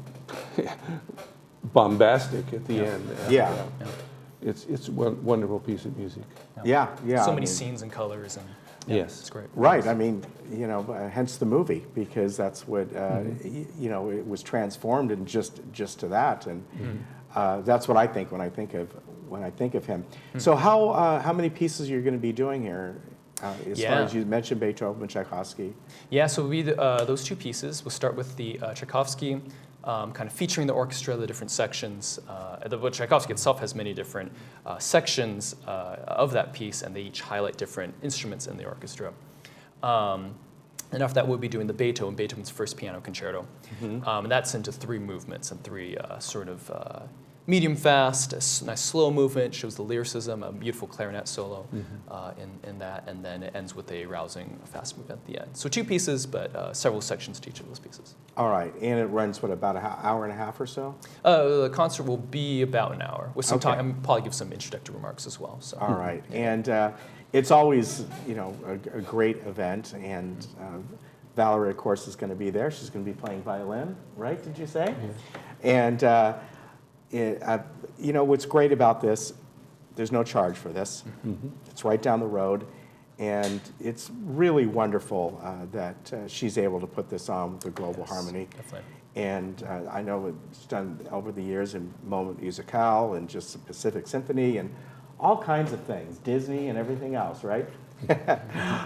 bombastic at the end. It's a wonderful piece of music. So many scenes and colors, and yes, it's great. Right. I mean, hence the movie, because that's what it was transformed and just to that, and that's what I think when I think of him. So how many pieces are you going to be doing here? As far as you mentioned, Beethoven and Tchaikovsky. Yeah, so those two pieces. We'll start with the Tchaikovsky, kind of featuring the orchestra, the different sections. The Tchaikovsky itself has many different sections of that piece, and they each highlight different instruments in the orchestra. And after that, we'll be doing the Beethoven's first piano concerto. And that's into 3 movements and 3 sort of medium fast, a nice slow movement, shows the lyricism, a beautiful clarinet solo in that, and then it ends with a rousing fast movement at the end. So 2 pieces, but several sections to each of those pieces. All right, and it runs, what, about an hour and a half or so? The concert will be about an hour, with some Okay. time. I'll probably give some introductory remarks as well. So. All right, and it's always, you know, a great event, and Valerie, of course, is going to be there. She's going to be playing violin, right? Did you say? And you know, what's great about this, there's no charge for this. It's right down the road, and it's really wonderful that she's able to put this on with the Global Harmony. Definitely. And I know it's done over the years in Moment Musicale and just the Pacific Symphony and all kinds of things, Disney and everything else, right?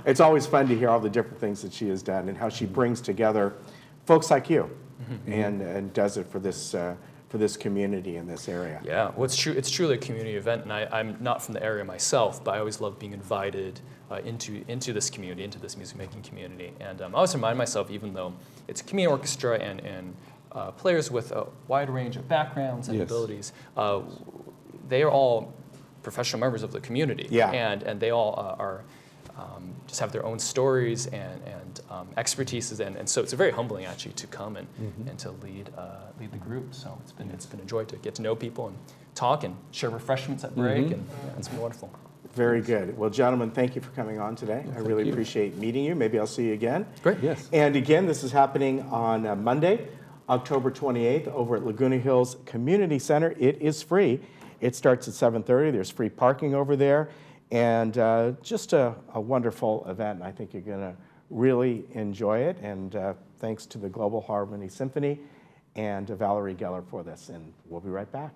It's always fun to hear all the different things that she has done and how she brings together folks like you and does it for this community in this area. Yeah, well, it's truly a community event, and I'm not from the area myself, but I always love being invited into this community, into this music-making community. And I always remind myself, even though it's a community orchestra and players with a wide range of backgrounds and abilities, they are all professional members of the community. Yeah. And they all are just have their own stories and expertises, and so it's very humbling actually to come and to lead the group. So it's been a joy to get to know people and talk and share refreshments at break, and it's been wonderful. Very good. Well, gentlemen, thank you for coming on today. I really appreciate meeting you. Maybe I'll see you again. Great. Yes. And again, this is happening on Monday, October 28th, over at Laguna Hills Community Center. It is free. It starts at 7:30. There's free parking over there, and just a wonderful event. I think you're going to really enjoy it. And thanks to the Global Harmony Symphony and Valerie Geller for this. And we'll be right back.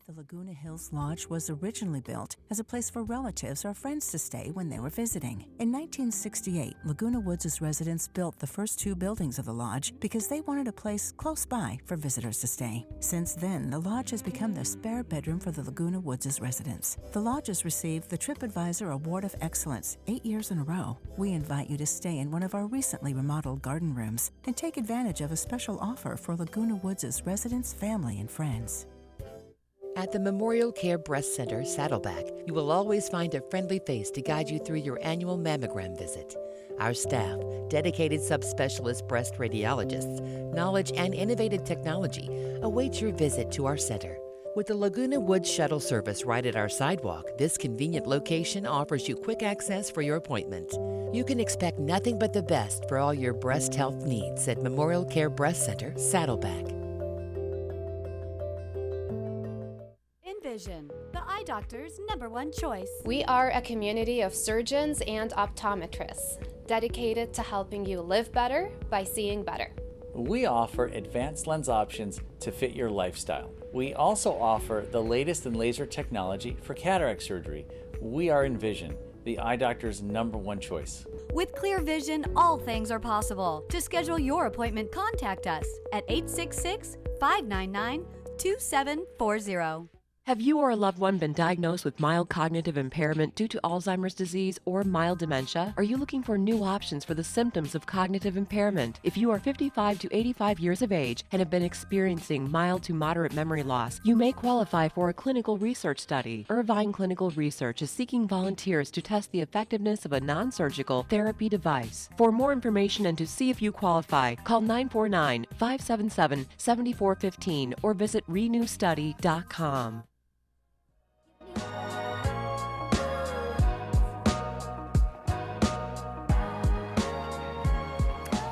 The Laguna Hills Lodge was originally built as a place for relatives or friends to stay when they were visiting. In 1968, Laguna Woods' residents built the first 2 buildings of the lodge because they wanted a place close by for visitors to stay. Since then, the lodge has become the spare bedroom for the Laguna Woods' residents. The lodge has received the TripAdvisor Award of Excellence 8 years in a row. We invite you to stay in one of our recently remodeled garden rooms and take advantage of a special offer for Laguna Woods' residents, family, and friends. At the Memorial Care Breast Center, Saddleback, you will always find a friendly face to guide you through your annual mammogram visit. Our staff, dedicated subspecialist breast radiologists, knowledge, and innovative technology await your visit to our center. With the Laguna Woods shuttle service right at our sidewalk, this convenient location offers you quick access for your appointment. You can expect nothing but the best for all your breast health needs at Memorial Care Breast Center, Saddleback. Envision, the eye doctor's #1 choice. We are a community of surgeons and optometrists dedicated to helping you live better by seeing better. We offer advanced lens options to fit your lifestyle. We also offer the latest in laser technology for cataract surgery. We are Envision, the eye doctor's #1 choice. With clear vision, all things are possible. To schedule your appointment, contact us at 866-599-2740. Have you or a loved one been diagnosed with mild cognitive impairment due to Alzheimer's disease or mild dementia? Are you looking for new options for the symptoms of cognitive impairment? If you are 55 to 85 years of age and have been experiencing mild to moderate memory loss, you may qualify for a clinical research study. Irvine Clinical Research is seeking volunteers to test the effectiveness of a non-surgical therapy device. For more information and to see if you qualify, call 949-577-7415 or visit renewstudy.com.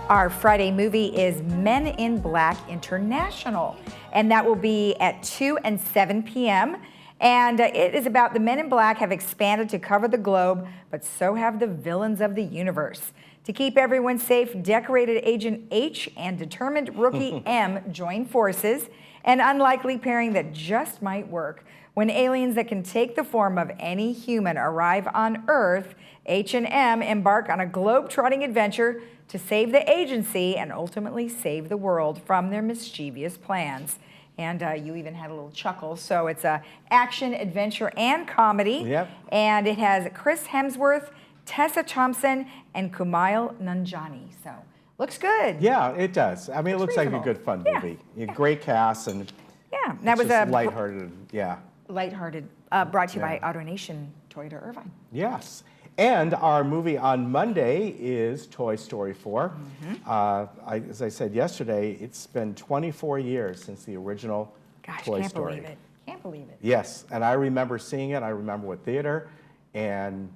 Our Friday movie is Men in Black International, and that will be at 2 and 7 p.m. And it is about the Men in Black have expanded to cover the globe, but so have the villains of the universe. To keep everyone safe, decorated Agent H and determined Rookie M join forces, an unlikely pairing that just might work. When aliens that can take the form of any human arrive on Earth, H and M embark on a globe-trotting adventure to save the agency and ultimately save the world from their mischievous plans. And you even had a little chuckle. So it's a action, adventure, and comedy. Yep. And it has Chris Hemsworth, Tessa Thompson, and Kumail Nanjiani. So looks good. Yeah, it does. I mean, it looks like a reasonable. good fun movie. Great cast and Yeah, that was just a lighthearted. Yeah. lighthearted. Brought to you by AutoNation Toyota Irvine. Yes. And our movie on Monday is Toy Story 4. As I said yesterday, it's been 24 years since the original Toy can't Story. believe it. Can't believe it. Yes, and I remember seeing it. I remember what theater, and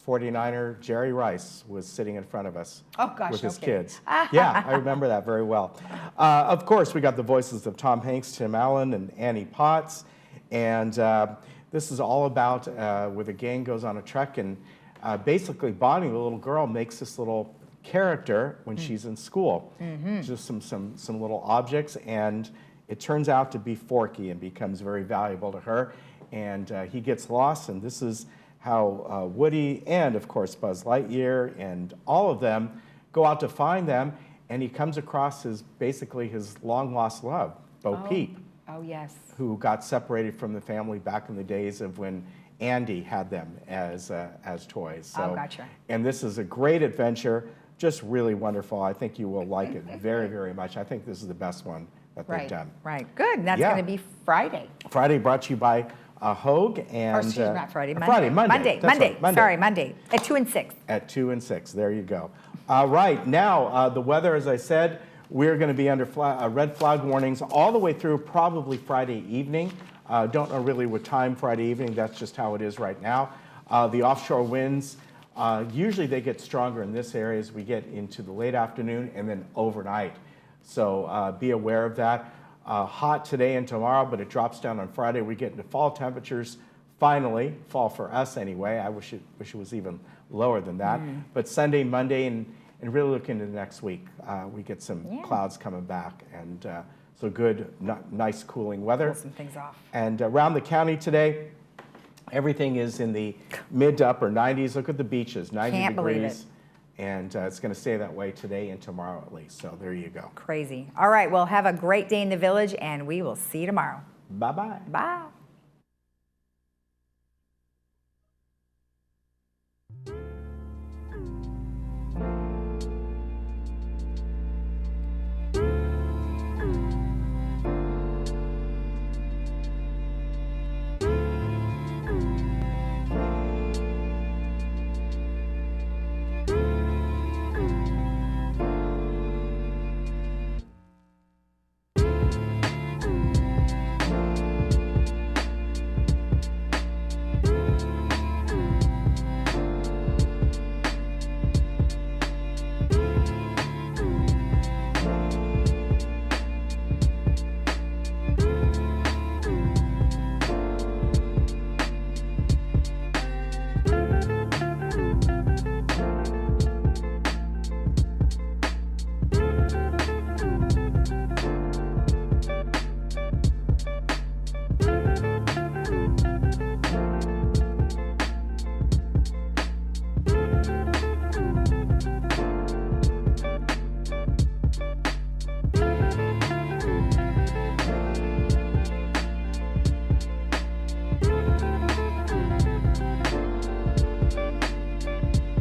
49er Jerry Rice was sitting in front of us with his kids. Yeah, I remember that very well. Of course, we got the voices of Tom Hanks, Tim Allen, and Annie Potts. And this is all about where the gang goes on a trek, and basically Bonnie, the little girl, makes this little character when she's in school. Just some little objects, and it turns out to be Forky and becomes very valuable to her. And he gets lost, and this is how Woody and, of course, Buzz Lightyear and all of them go out to find them, and he comes across basically his long-lost love, Bo Peep. Oh, yes. Who got separated from the family back in the days of when Andy had them as toys. So, gotcha. And this is a great adventure, just really wonderful. I think you will like it very, very much. I think this is the best one that they've done. Right, good. And that's going to be Friday. Friday, brought to you by Hogue and... Or excuse me, not Friday, Monday. Monday. That's right, Monday. Sorry, Monday. At 2 and 6. At 2 and 6, there you go. Right, now, the weather, as I said, we're going to be under red flag warnings all the way through probably Friday evening. Don't know really what time Friday evening. That's just how it is right now. The offshore winds, usually they get stronger in this area as we get into the late afternoon and then overnight. So be aware of that. Hot today and tomorrow, but it drops down on Friday. We get into fall temperatures, finally, fall for us anyway. I wish it was even lower than that. But Sunday, Monday, and really look into next week. We get some clouds coming back, and so good, nice cooling weather. Pull some things off. And around the county today, everything is in the mid to upper 90s. Look at the beaches, 90 Can't degrees. believe it. And it's going to stay that way today and tomorrow at least. So there you go. Crazy. All right, well, have a great day in the village, and we will see you tomorrow. Bye-bye. Bye.